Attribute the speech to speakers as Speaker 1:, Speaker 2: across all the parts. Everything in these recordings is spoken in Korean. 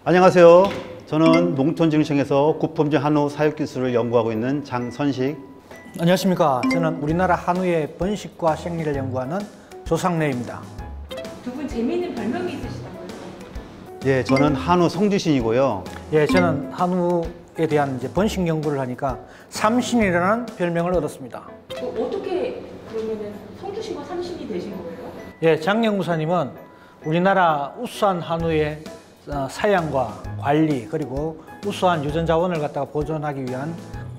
Speaker 1: 안녕하세요. 저는 농촌진흥청에서 구품질 한우 사육기술을 연구하고 있는 장선식.
Speaker 2: 안녕하십니까. 저는 우리나라 한우의 번식과 생리를 연구하는 조상래입니다.
Speaker 3: 두 분 재미있는 별명이 있으시다고요?
Speaker 1: 예, 저는 한우 성주신이고요.
Speaker 2: 예, 저는 한우에 대한 번식 연구를 하니까 삼신이라는 별명을 얻었습니다.
Speaker 3: 어떻게 그러면은 성주신과 삼신이 되신 거예요?
Speaker 2: 예, 장 연구사님은 우리나라 우수한 한우의 사양과 관리 그리고 우수한 유전자원을 갖다가 보존하기 위한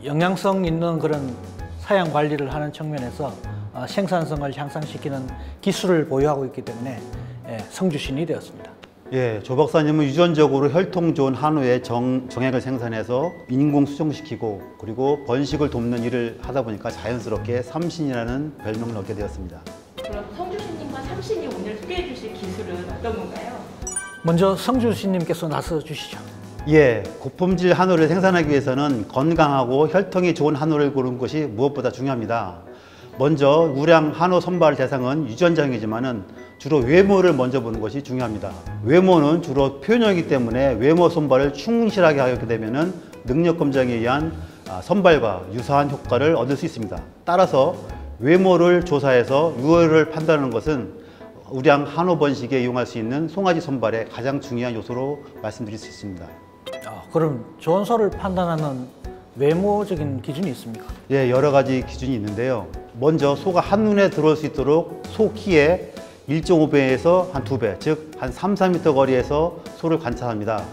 Speaker 2: 영양성 있는 그런 사양 관리를 하는 측면에서 생산성을 향상시키는 기술을 보유하고 있기 때문에 성주신이 되었습니다.
Speaker 1: 예, 조 박사님은 유전적으로 혈통 좋은 한우의 정액을 생산해서 인공 수정시키고 그리고 번식을 돕는 일을 하다 보니까 자연스럽게 삼신이라는 별명을 얻게 되었습니다.
Speaker 3: 그럼 성주신님과 삼신이 오늘 소개해 주실 기술은 어떤 건가요?
Speaker 2: 먼저 성주신님께서 나서 주시죠.
Speaker 1: 예, 고품질 한우를 생산하기 위해서는 건강하고 혈통이 좋은 한우를 고르는 것이 무엇보다 중요합니다. 먼저 우량 한우 선발 대상은 유전자형이지만은 주로 외모를 먼저 보는 것이 중요합니다. 외모는 주로 표현형이기 때문에 외모 선발을 충실하게 하게 되면은 능력 검정에 의한 선발과 유사한 효과를 얻을 수 있습니다. 따라서 외모를 조사해서 유효를 판단하는 것은 우량 한우 번식에 이용할 수 있는 송아지 선발의 가장 중요한 요소로 말씀드릴 수 있습니다.
Speaker 2: 그럼 좋은 소를 판단하는 외모적인 기준이 있습니까?
Speaker 1: 예, 여러 가지 기준이 있는데요. 먼저 소가 한눈에 들어올 수 있도록 소 키의 1.5배에서 한 2배, 즉 한 3, 4m 거리에서 소를 관찰합니다.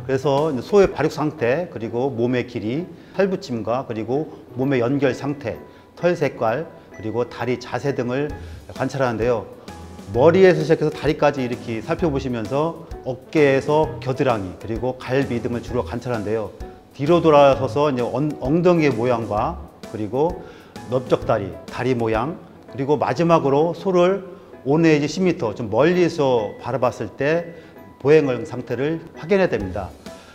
Speaker 1: 그래서 소의 발육 상태, 그리고 몸의 길이, 털붙임과 그리고 몸의 연결 상태, 털 색깔, 그리고 다리 자세 등을 관찰하는데요. 머리에서 시작해서 다리까지 이렇게 살펴보시면서 어깨에서 겨드랑이 그리고 갈비 등을 주로 관찰하는데요. 뒤로 돌아서서 이제 엉덩이의 모양과 그리고 넓적다리, 다리 모양, 그리고 마지막으로 소를 5 내지 10m 좀 멀리서 바라봤을 때 보행 상태를 확인해야 됩니다.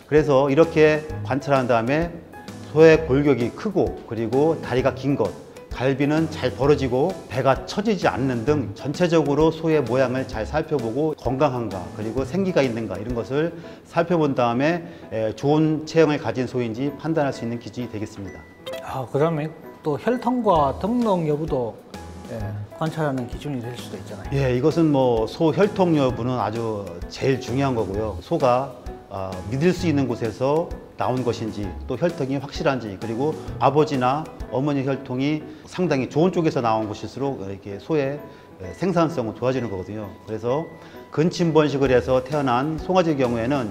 Speaker 1: 그래서 이렇게 관찰한 다음에 소의 골격이 크고 그리고 다리가 긴 것, 갈비는 잘 벌어지고 배가 처지지 않는 등 전체적으로 소의 모양을 잘 살펴보고 건강한가 그리고 생기가 있는가 이런 것을 살펴본 다음에 좋은 체형을 가진 소인지 판단할 수 있는 기준이 되겠습니다.
Speaker 2: 그다음에 또 혈통과 등록 여부도 관찰하는 기준이 될 수도 있잖아요.
Speaker 1: 예, 이것은 뭐 소 혈통 여부는 아주 제일 중요한 거고요. 소가 믿을 수 있는 곳에서 나온 것인지 또 혈통이 확실한지 그리고 아버지나 어머니 혈통이 상당히 좋은 쪽에서 나온 것일수록 이렇게 소의 생산성은 좋아지는 거거든요. 그래서 근친 번식을 해서 태어난 송아지의 경우에는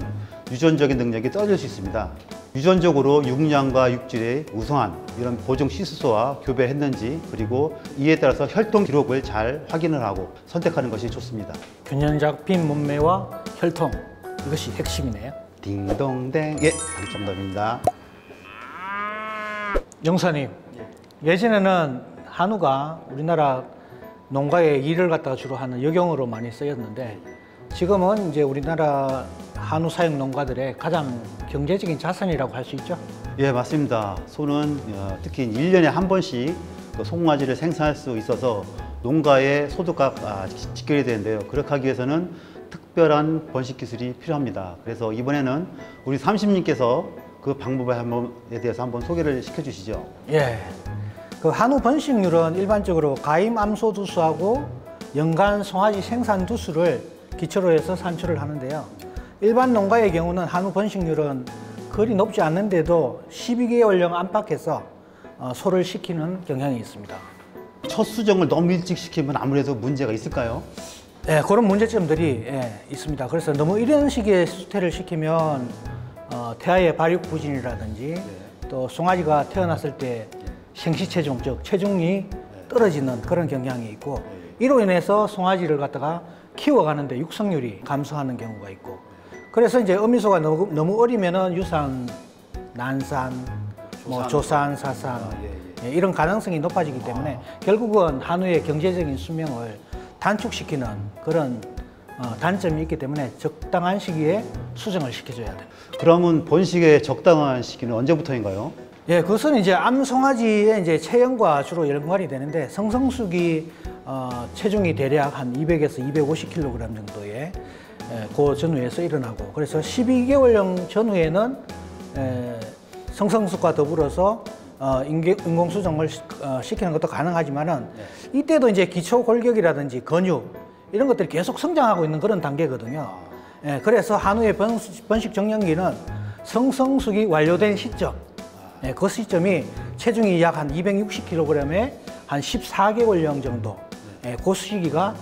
Speaker 1: 유전적인 능력이 떨어질 수 있습니다. 유전적으로 육량과 육질의 우수한 이런 보종 시수소와 교배했는지 그리고 이에 따라서 혈통 기록을 잘 확인을 하고 선택하는 것이 좋습니다.
Speaker 2: 균형 잡힌 몸매와 혈통 이것이 핵심이네요.
Speaker 1: 딩동댕. 예, 정답입니다.
Speaker 2: 영사님, 예전에는 한우가 우리나라 농가의 일을 갖다가 주로 하는 역용으로 많이 쓰였는데 지금은 이제 우리나라 한우 사육 농가들의 가장 경제적인 자산이라고 할 수 있죠?
Speaker 1: 예, 맞습니다. 소는 특히 1년에 한 번씩 송아지를 생산할 수 있어서 농가의 소득과 직결이 되는데요. 그렇게 하기 위해서는 특별한 번식 기술이 필요합니다. 그래서 이번에는 우리 삼십님께서 그 방법에 대해서 한번 소개를 시켜주시죠.
Speaker 2: 예, 그 한우 번식률은 일반적으로 가임 암소 두수하고 연간 송아지 생산 두수를 기초로 해서 산출을 하는데요. 일반 농가의 경우는 한우 번식률은 그리 높지 않는데도 12개월령 안팎에서 소를 시키는 경향이 있습니다.
Speaker 1: 첫 수정을 너무 일찍 시키면 아무래도 문제가 있을까요?
Speaker 2: 네, 그런 문제점들이 있습니다. 그래서 너무 이런 시기에 수태를 시키면 태아의 발육 부진이라든지 또 송아지가 태어났을 때 생시체중, 즉 체중이 떨어지는 그런 경향이 있고 이로 인해서 송아지를 갖다가 키워가는데 육성률이 감소하는 경우가 있고 그래서 이제 어미소가 너무 어리면은 유산, 난산, 조산, 사산 이런 가능성이 높아지기 때문에 결국은 한우의 경제적인 수명을 단축시키는 그런 단점이 있기 때문에 적당한 시기에 수정을 시켜줘야 됩니다.
Speaker 1: 그러면 번식의 적당한 시기는 언제부터인가요?
Speaker 2: 예, 그것은 이제 암송아지의 이제 체형과 주로 연관이 되는데 성성숙이 체중이 대략 한 200에서 250kg 정도의 그 전후에서 일어나고, 그래서 12개월령 전후에는 성성숙과 더불어서 인공수정을 시키는 것도 가능하지만은 이때도 이제 기초 골격이라든지 근육 이런 것들이 계속 성장하고 있는 그런 단계거든요. 그래서 한우의 번식 정년기는 성성숙이 완료된 시점, 그 시점이 체중이 약 한 260kg에 한 14개월령 정도, 그 시기가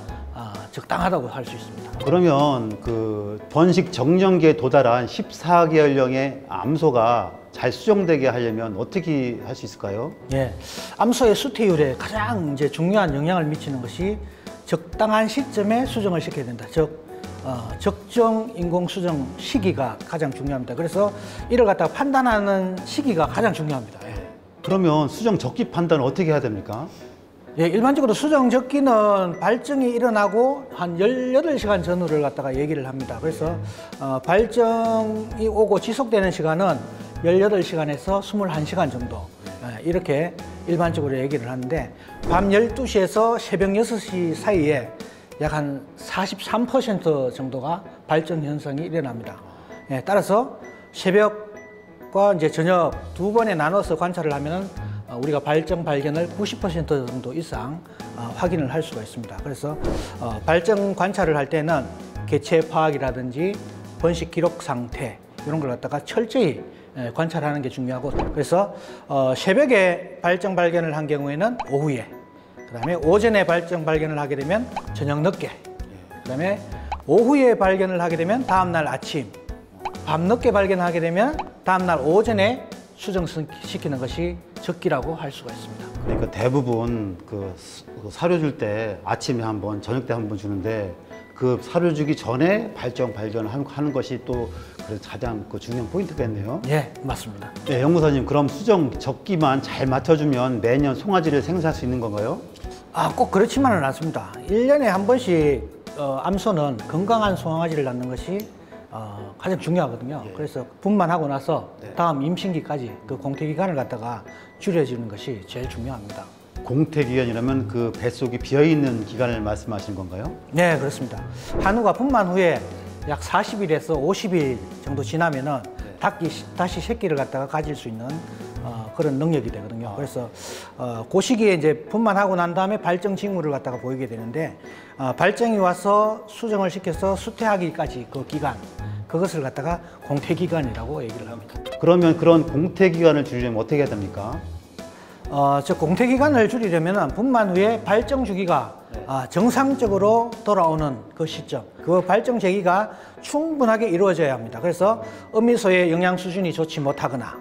Speaker 2: 적당하다고 할 수 있습니다.
Speaker 1: 그러면 그 번식 정년기에 도달한 14개월령의 암소가 잘 수정되게 하려면 어떻게 할 수 있을까요?
Speaker 2: 예, 암소의 수태율에 가장 이제 중요한 영향을 미치는 것이 적당한 시점에 수정을 시켜야 된다. 즉, 적정 인공 수정 시기가 가장 중요합니다. 그래서 이를 갖다가 판단하는 시기가 가장 중요합니다. 예.
Speaker 1: 그러면 수정 적기 판단을 어떻게 해야 됩니까?
Speaker 2: 예, 일반적으로 수정 적기는 발정이 일어나고 한 18시간 전후를 갖다가 얘기를 합니다. 그래서 발정이 오고 지속되는 시간은 18시간에서 21시간 정도, 이렇게 일반적으로 얘기를 하는데, 밤 12시에서 새벽 6시 사이에 약 한 43% 정도가 발정 현상이 일어납니다. 따라서 새벽과 이제 저녁 두 번에 나눠서 관찰을 하면 우리가 발정 발견을 90% 정도 이상 확인을 할 수가 있습니다. 그래서 발정 관찰을 할 때는 개체 파악이라든지 번식 기록 상태 이런 걸 갖다가 철저히 관찰하는 게 중요하고, 그래서 새벽에 발정 발견을 한 경우에는 오후에, 그다음에 오전에 발정 발견을 하게 되면 저녁 늦게, 그다음에 오후에 발견을 하게 되면 다음날 아침, 밤 늦게 발견하게 되면 다음날 오전에 수정시키는 것이 적기라고 할 수가 있습니다.
Speaker 1: 그러니까 대부분 그 사료 줄 때 아침에 한 번, 저녁 때 한 번 주는데 그 사료 주기 전에 발견하는 것이 또 가장 중요한 포인트겠네요.
Speaker 2: 예, 맞습니다.
Speaker 1: 네, 연구사님, 그럼 수정 적기만 잘 맞춰주면 매년 송아지를 생산할 수 있는 건가요?
Speaker 2: 꼭 그렇지만은 않습니다. 1년에 한 번씩 암소는 건강한 송아지를 낳는 것이 가장 중요하거든요. 그래서 분만하고 나서 다음 임신기까지 그 공태기간을 갖다가 줄여주는 것이 제일 중요합니다.
Speaker 1: 공태기간이라면 그 뱃속이 비어있는 기간을 말씀하시는 건가요?
Speaker 2: 네, 그렇습니다. 한우가 분만 후에 약 40일에서 50일 정도 지나면은 다시 새끼를 갖다가 가질 수 있는 그런 능력이 되거든요. 그래서 그 시기에 이제 분만하고 난 다음에 발정 징후를 갖다가 보이게 되는데, 발정이 와서 수정을 시켜서 수태하기까지 그 기간, 그것을 갖다가 공태기간이라고 얘기를 합니다.
Speaker 1: 그러면 그런 공태기간을 줄이려면 어떻게 해야 됩니까?
Speaker 2: 저 공태기간을 줄이려면 분만 후에 발정 주기가 정상적으로 돌아오는 그 시점, 그 발정 제기가 충분하게 이루어져야 합니다. 그래서 어미소의 영양 수준이 좋지 못하거나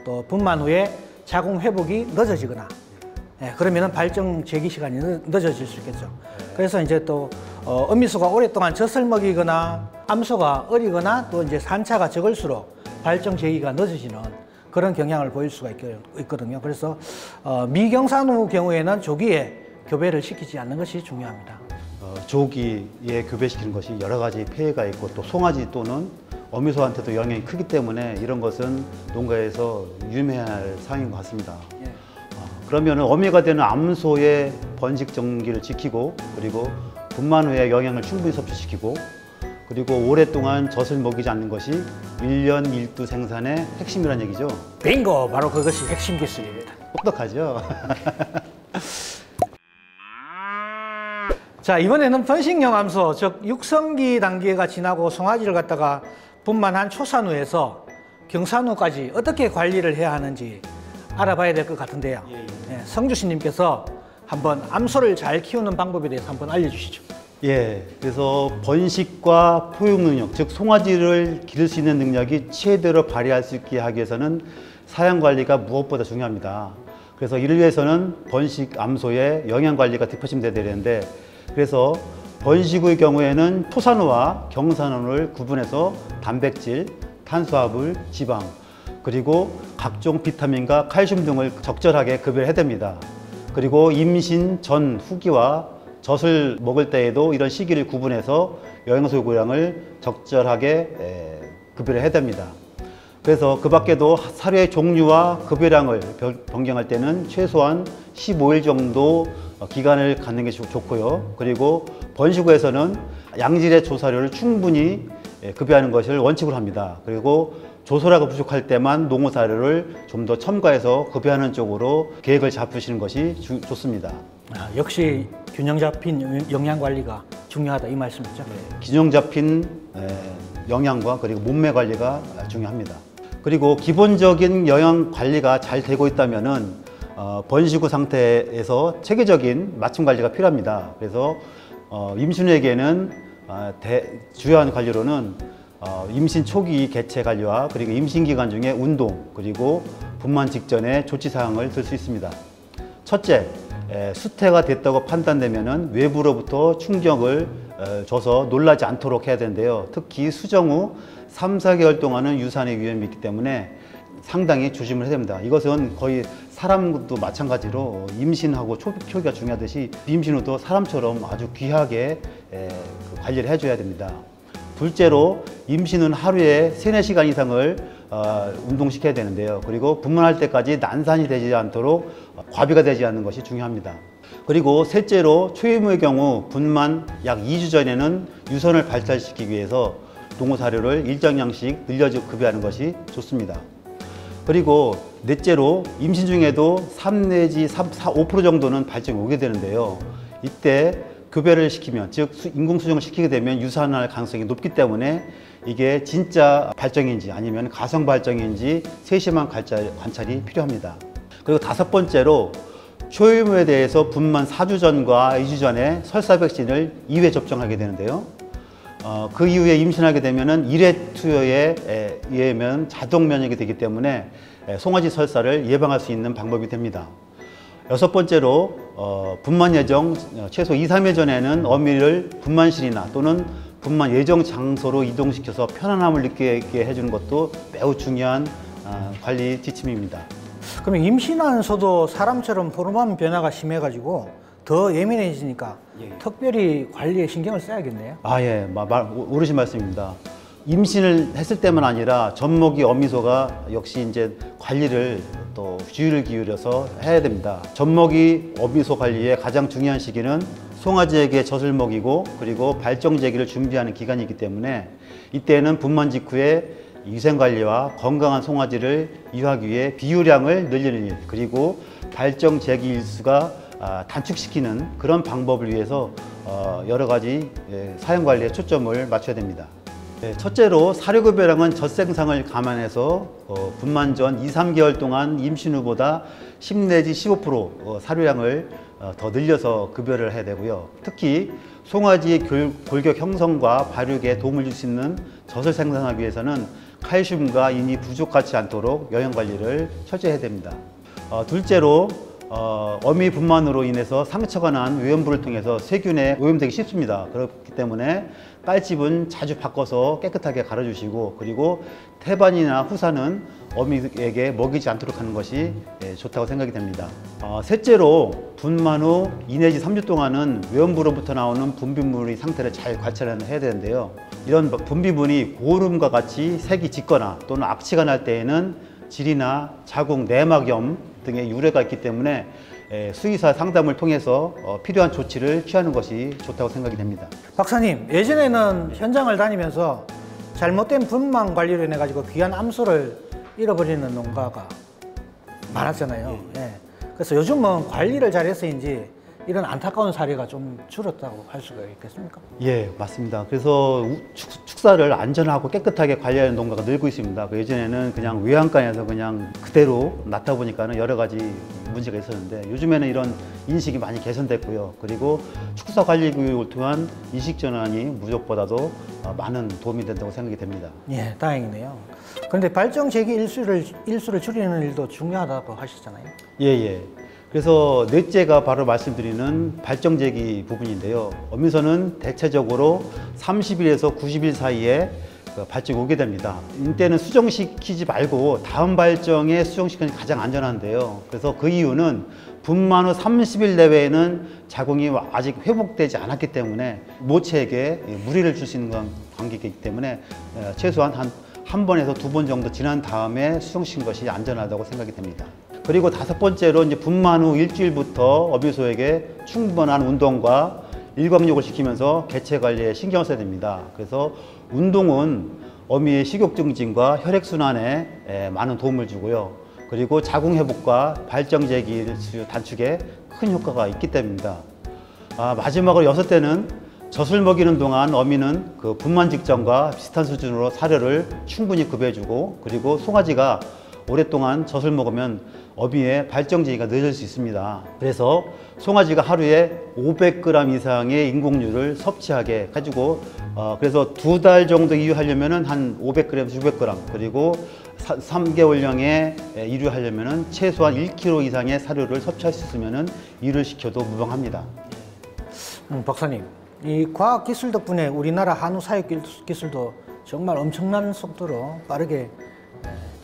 Speaker 2: 또 분만 후에 자궁 회복이 늦어지거나, 그러면은 발정 제기 시간이 늦어질 수 있겠죠. 그래서 이제 또 어미소가 오랫동안 젖을 먹이거나 암소가 어리거나 또 이제 산차가 적을수록 발정 제기가 늦어지는 그런 경향을 보일 수가 있거든요. 그래서 미경산후 경우에는 조기에 교배를 시키지 않는 것이 중요합니다.
Speaker 1: 조기에 교배시키는 것이 여러 가지 폐해가 있고 또 송아지 또는 어미소한테도 영향이 크기 때문에 이런 것은 농가에서 유의해야 할 사항인 것 같습니다. 그러면 어미가 되는 암소의 번식 정기를 지키고, 그리고 분만 후에 영양을 충분히 섭취시키고, 그리고 오랫동안 젖을 먹이지 않는 것이 1년 1두 생산의 핵심이라는 얘기죠.
Speaker 2: 빙고! 바로 그것이 핵심 기술입니다.
Speaker 1: 똑똑하죠?
Speaker 2: 자, 이번에는 번식용 암소, 즉 육성기 단계가 지나고 송아지를 갖다가 분만한 초산후에서 경산후까지 어떻게 관리를 해야 하는지 알아봐야 될 것 같은데요. 성주신님께서 한번 암소를 잘 키우는 방법에 대해서 한번 알려주시죠.
Speaker 1: 예, 그래서 번식과 포육 능력, 즉 송아지를 기를 수 있는 능력이 최대로 발휘할 수 있게 하기 위해서는 사양 관리가 무엇보다 중요합니다. 그래서 이를 위해서는 번식 암소의 영양 관리가 뒷받침돼야 되는데, 그래서 번식 후의 경우에는 초산후와 경산후를 구분해서 단백질, 탄수화물, 지방, 그리고 각종 비타민과 칼슘 등을 적절하게 급여를 해야 됩니다. 그리고 임신 전 후기와 젖을 먹을 때에도 이런 시기를 구분해서 영양소 요구량을 적절하게 급여를 해야 됩니다. 그래서 그 밖에도 사료의 종류와 급여량을 변경할 때는 최소한 15일 정도 기간을 갖는 게 좋고요. 그리고 번식구에서는 양질의 조사료를 충분히 급여하는 것을 원칙으로 합니다. 그리고 조소라가 부족할 때만 농어 사료를 좀 더 첨가해서 급여하는 쪽으로 계획을 잡으시는 것이 좋습니다.
Speaker 2: 역시 균형 잡힌 영양 관리가 중요하다 이 말씀이죠?
Speaker 1: 균형 잡힌 영양과 그리고 몸매 관리가 중요합니다. 그리고 기본적인 영양 관리가 잘 되고 있다면은 번식후 상태에서 체계적인 맞춤 관리가 필요합니다. 그래서 임신후에게는 주요한 관리로는 임신 초기 개체 관리와 그리고 임신 기간 중에 운동 그리고 분만 직전에 조치 사항을 들 수 있습니다. 첫째, 수태가 됐다고 판단되면은 외부로부터 충격을 줘서 놀라지 않도록 해야 되는데요. 특히 수정 후 3, 4개월 동안은 유산의 위험이 있기 때문에 상당히 조심을 해야 됩니다. 이것은 거의 사람도 마찬가지로 임신하고 초기가 중요하듯이 임신 후도 사람처럼 아주 귀하게 관리를 해줘야 됩니다. 둘째로 임신은 하루에 3, 4시간 이상을 운동시켜야 되는데요. 그리고 분만할 때까지 난산이 되지 않도록 과비가 되지 않는 것이 중요합니다. 그리고 셋째로 초유무의 경우 분만 약 2주 전에는 유선을 발달시키기 위해서 농어 사료를 일정량씩 늘려서 급여하는 것이 좋습니다. 그리고 넷째로 임신 중에도 3 내지 5% 정도는 발정이 오게 되는데요. 이때 급여를 시키면, 즉 인공수정을 시키게 되면 유산할 가능성이 높기 때문에 이게 진짜 발정인지 아니면 가성 발정인지 세심한 관찰이 필요합니다. 그리고 다섯 번째로 초유무에 대해서 분만 4주 전과 2주 전에 설사 백신을 2회 접종하게 되는데요. 그 이후에 임신하게 되면은 1회 투여에 의하면 자동 면역이 되기 때문에 송아지 설사를 예방할 수 있는 방법이 됩니다. 여섯 번째로 분만 예정 최소 2, 3일 전에는 어미를 분만실이나 또는 분만 예정 장소로 이동시켜서 편안함을 느끼게 해주는 것도 매우 중요한 관리 지침입니다.
Speaker 2: 그러면 임신하면서도 사람처럼 호르몬 변화가 심해가지고 더 예민해지니까 특별히 관리에 신경을 써야겠네요.
Speaker 1: 예, 오르신 말씀입니다. 임신을 했을 때만 아니라 젖먹이 어미소가 역시 이제 관리를 또 주의를 기울여서 해야 됩니다. 젖먹이 어미소 관리의 가장 중요한 시기는 송아지에게 젖을 먹이고 그리고 발정제기를 준비하는 기간이기 때문에 이때는 분만 직후에 위생관리와 건강한 송아지를 이유하기 위해 비유량을 늘리는 일 그리고 발정제기 일수가 단축시키는 그런 방법을 위해서 여러 가지 사용관리에 초점을 맞춰야 됩니다. 첫째로 사료급여량은 젖생상을 감안해서 분만 전 2, 3개월 동안 임신 후보다 10 내지 15% 사료량을 더 늘려서 급여를 해야 되고요. 특히 송아지의 골격 형성과 발육에 도움을 줄 수 있는 젖을 생산하기 위해서는 칼슘과 인이 부족하지 않도록 영양관리를 철저히 해야 됩니다. 둘째로 어미 분만으로 인해서 상처가 난 외연부를 통해서 세균에 오염되기 쉽습니다. 그렇기 때문에 깔집은 자주 바꿔서 깨끗하게 갈아주시고 그리고 태반이나 후사는 어미에게 먹이지 않도록 하는 것이 좋다고 생각이 됩니다. 셋째로 분만 후 2 내지 3주 동안은 외연부로부터 나오는 분비물의 상태를 잘 관찰해야 되는데요. 이런 분비물이 고름과 같이 색이 짙거나 또는 악취가 날 때에는 질이나 자궁 내막염 등의 유래가 있기 때문에 수의사 상담을 통해서 필요한 조치를 취하는 것이 좋다고 생각이 됩니다.
Speaker 2: 박사님, 예전에는 현장을 다니면서 잘못된 분만 관리로 인해 가지고 귀한 암소를 잃어버리는 농가가 많았잖아요. 그래서 요즘은 관리를 잘해서인지 이런 안타까운 사례가 좀 줄었다고 할 수가 있겠습니까?
Speaker 1: 예, 맞습니다. 그래서 축사를 안전하고 깨끗하게 관리하는 농가가 늘고 있습니다. 예전에는 그냥 외양간에서 그냥 그대로 낳다 보니까는 여러 가지 문제가 있었는데 요즘에는 이런 인식이 많이 개선됐고요. 그리고 축사 관리 교육을 통한 인식 전환이 무조건보다도 많은 도움이 된다고 생각이 됩니다.
Speaker 2: 예, 다행이네요. 그런데 발정 제기 일수를 줄이는 일도 중요하다고 하시잖아요.
Speaker 1: 예. 그래서 넷째가 바로 말씀드리는 발정제기 부분인데요. 어미소는 대체적으로 30일에서 90일 사이에 발정이 오게 됩니다. 이때는 수정시키지 말고 다음 발정에 수정시키는 게 가장 안전한데요. 그래서 그 이유는 분만 후 30일 내외에는 자궁이 아직 회복되지 않았기 때문에 모체에게 무리를 줄 수 있는 관계이기 때문에 최소한 한 한 번에서 두 번 정도 지난 다음에 수정시킨 것이 안전하다고 생각이 됩니다. 그리고 다섯 번째로 이제 분만 후 일주일부터 어미소에게 충분한 운동과 일광욕을 시키면서 개체 관리에 신경을 써야 됩니다. 그래서 운동은 어미의 식욕 증진과 혈액순환에 많은 도움을 주고요. 그리고 자궁 회복과 발정제 기수 단축에 큰 효과가 있기 때문입니다. 마지막으로 여섯째는 젖을 먹이는 동안 어미는 그 분만 직전과 비슷한 수준으로 사료를 충분히 급여주고, 그리고 송아지가 오랫동안 젖을 먹으면 어미의 발정제기가 늦어질 수 있습니다. 그래서 송아지가 하루에 500g 이상의 인공류를 섭취하게 해주고, 그래서 2달 정도 이유하려면 한 500g에서 600g, 그리고 3개월령에 이류하려면 최소한 1kg 이상의 사료를 섭취할 수 있으면 이류를 시켜도 무방합니다.
Speaker 2: 박사님, 이 과학 기술 덕분에 우리나라 한우 사육 기술도 정말 엄청난 속도로 빠르게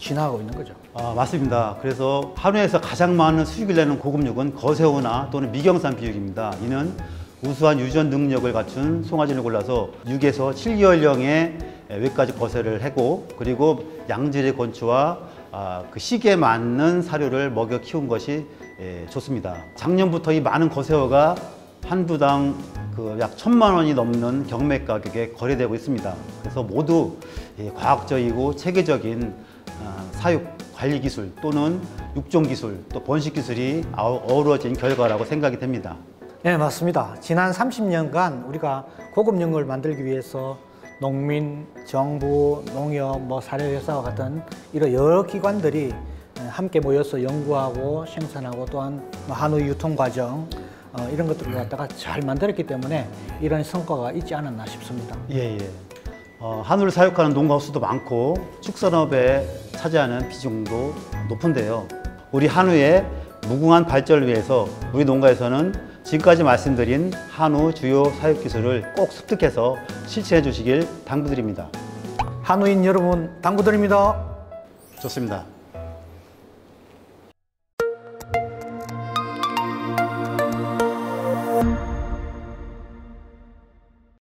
Speaker 2: 진화하고 있는 거죠.
Speaker 1: 맞습니다. 그래서 한우에서 가장 많은 수익을 내는 고급육은 거새우나 또는 미경산 비육입니다. 이는 우수한 유전 능력을 갖춘 송아지를 골라서 6에서 7개월령의 외까지 거세를 하고, 그리고 양질의 건초와 그 시기에 맞는 사료를 먹여 키운 것이 좋습니다. 작년부터 이 많은 거새우가 한 두당 약 1,000만 원이 넘는 경매 가격에 거래되고 있습니다. 그래서 모두 과학적이고 체계적인 사육 관리 기술 또는 육종 기술 또 번식 기술이 어우러진 결과라고 생각이 됩니다.
Speaker 2: 네, 맞습니다. 지난 30년간 우리가 고급육을 만들기 위해서 농민, 정부, 농협, 사료회사와 같은 이런 여러 기관들이 함께 모여서 연구하고 생산하고, 또한 한우 유통 과정 이런 것들을 갖다가 잘 만들었기 때문에 이런 성과가 있지 않았나 싶습니다.
Speaker 1: 예. 한우를 사육하는 농가 수도 많고 축산업에 차지하는 비중도 높은데요. 우리 한우의 무궁한 발전을 위해서 우리 농가에서는 지금까지 말씀드린 한우 주요 사육 기술을 꼭 습득해서 실천해 주시길 당부드립니다.
Speaker 2: 한우인 여러분, 당부드립니다.
Speaker 1: 좋습니다.